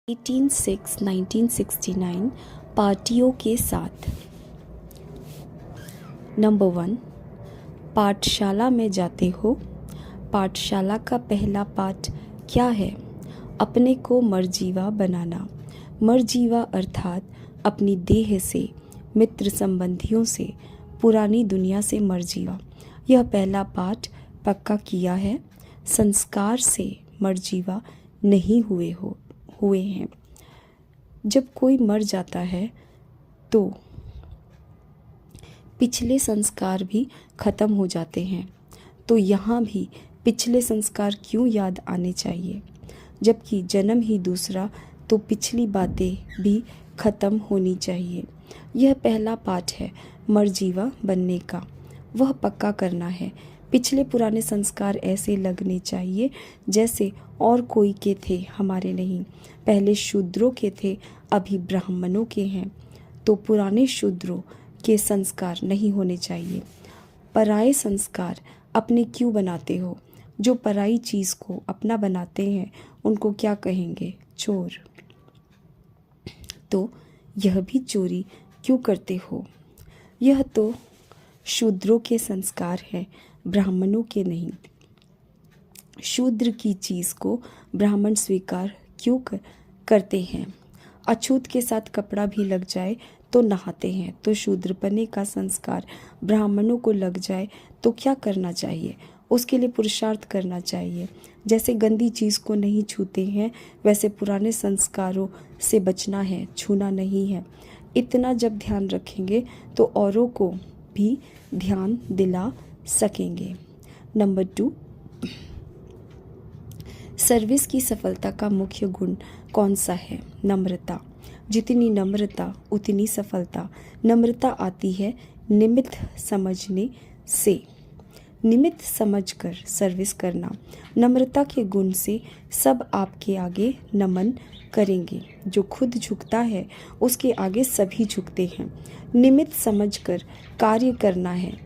18/6/1969 पार्टियों के साथ। नंबर 1, पाठशाला में जाते हो। पाठशाला का पहला पाठ क्या है? अपने को मर्जीवा बनाना। मर्जीवा अर्थात अपनी देह से, मित्र संबंधियों से, पुरानी दुनिया से मर्जीवा। यह पहला पाठ पक्का किया है। संस्कार से मर्जीवा नहीं हुए हैं। जब कोई मर जाता है तो पिछले संस्कार भी खत्म हो जाते हैं। तो यहाँ भी पिछले संस्कार क्यों याद आने चाहिए? जबकि जन्म ही दूसरा, तो पिछली बातें भी खत्म होनी चाहिए। यह पहला पाठ है मर्जीवा बनने का। वह पक्का करना है। पिछले पुराने संस्कार ऐसे लगने चाहिए जैसे और कोई के थे, हमारे नहीं। पहले शूद्रों के थे, अभी ब्राह्मणों के हैं। तो पुराने शूद्रों के संस्कार नहीं होने चाहिए। पराये संस्कार अपने क्यों बनाते हो? जो पराई चीज़ को अपना बनाते हैं उनको क्या कहेंगे? चोर। तो यह भी चोरी क्यों करते हो? यह तो शूद्रों के संस्कार है, ब्राह्मणों के नहीं। शूद्र की चीज़ को ब्राह्मण स्वीकार क्यों करते हैं? अछूत के साथ कपड़ा भी लग जाए तो नहाते हैं। तो शूद्रपने का संस्कार ब्राह्मणों को लग जाए तो क्या करना चाहिए? उसके लिए पुरुषार्थ करना चाहिए। जैसे गंदी चीज़ को नहीं छूते हैं, वैसे पुराने संस्कारों से बचना है, छूना नहीं है। इतना जब ध्यान रखेंगे तो औरों को भी ध्यान दिला सकेंगे। नंबर 2, सर्विस की सफलता का मुख्य गुण कौन सा है? नम्रता। जितनी नम्रता उतनी सफलता। नम्रता आती है निमित्त समझने से। निमित्त समझकर सर्विस करना। नम्रता के गुण से सब आपके आगे नमन करेंगे। जो खुद झुकता है उसके आगे सभी झुकते हैं। निमित्त समझकर कार्य करना है।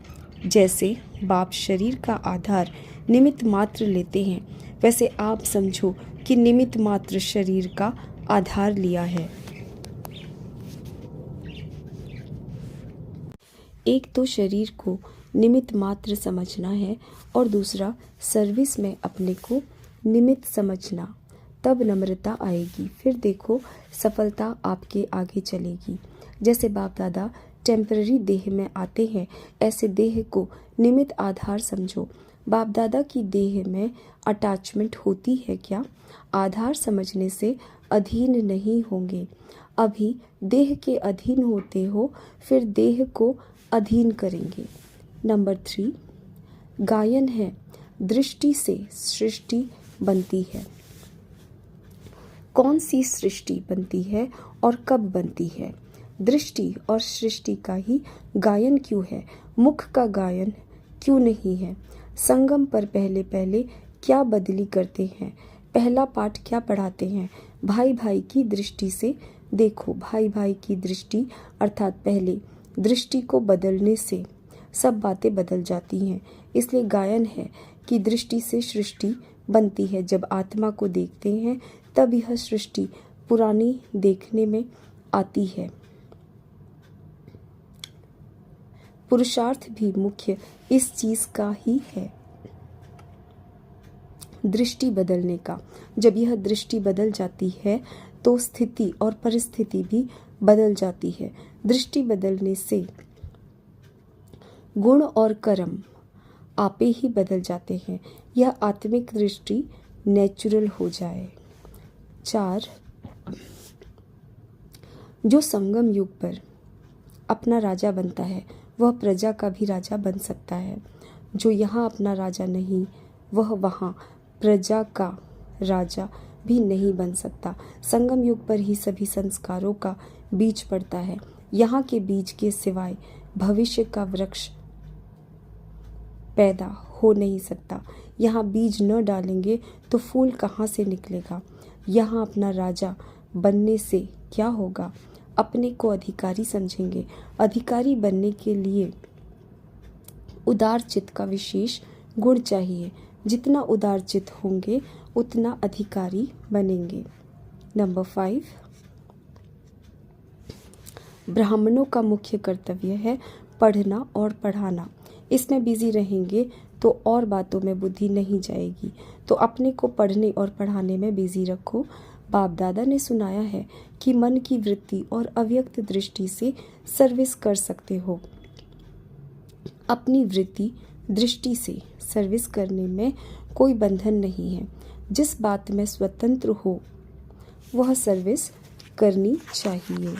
जैसे बाप शरीर का आधार निमित्त मात्र लेते हैं, वैसे आप समझो कि निमित्त मात्र शरीर का आधार लिया है। एक तो शरीर को निमित्त मात्र समझना है और दूसरा सर्विस में अपने को निमित्त समझना। तब नम्रता आएगी। फिर देखो सफलता आपके आगे चलेगी। जैसे बाप दादा टेम्पररी देह में आते हैं, ऐसे देह को निमित्त आधार समझो। बाप दादा की देह में अटैचमेंट होती है क्या? आधार समझने से अधीन नहीं होंगे। अभी देह के अधीन होते हो, फिर देह को अधीन करेंगे। नंबर 3, गायन है। दृष्टि से सृष्टि बनती है। कौन सी सृष्टि बनती है और कब बनती है? दृष्टि और सृष्टि का ही गायन क्यों है? मुख का गायन क्यों नहीं है? संगम पर पहले पहले क्या बदली करते हैं? पहला पाठ क्या पढ़ाते हैं? भाई भाई की दृष्टि से देखो। भाई भाई की दृष्टि अर्थात पहले दृष्टि को बदलने से सब बातें बदल जाती हैं। इसलिए गायन है कि दृष्टि से सृष्टि बनती है। जब आत्मा को देखते हैं तब यह सृष्टि पुरानी देखने में आती है। पुरुषार्थ भी मुख्य इस चीज का ही है, दृष्टि बदलने का। जब यह दृष्टि बदल जाती है तो स्थिति और परिस्थिति भी बदल जाती है। दृष्टि बदलने से गुण और कर्म आपे ही बदल जाते हैं। यह आत्मिक दृष्टि नेचुरल हो जाए। 4, जो संगम युग पर अपना राजा बनता है वह प्रजा का भी राजा बन सकता है। जो यहाँ अपना राजा नहीं, वह वहाँ प्रजा का राजा भी नहीं बन सकता। संगम युग पर ही सभी संस्कारों का बीज पड़ता है। यहाँ के बीज के सिवाय भविष्य का वृक्ष पैदा हो नहीं सकता। यहाँ बीज न डालेंगे तो फूल कहाँ से निकलेगा? यहाँ अपना राजा बनने से क्या होगा? अपने को अधिकारी समझेंगे। अधिकारी बनने के लिए उदार चित्त का विशेष गुण चाहिए। जितना उदार चित्त होंगे उतना अधिकारी बनेंगे। नंबर 5, ब्राह्मणों का मुख्य कर्तव्य है पढ़ना और पढ़ाना। इसमें बिजी रहेंगे तो और बातों में बुद्धि नहीं जाएगी, तो अपने को पढ़ने और पढ़ाने में बिजी रखो। बाप दादा ने सुनाया है कि मन की वृत्ति और अव्यक्त दृष्टि से सर्विस कर सकते हो। अपनी वृत्ति दृष्टि से सर्विस करने में कोई बंधन नहीं है। जिस बात में स्वतंत्र हो वह सर्विस करनी चाहिए।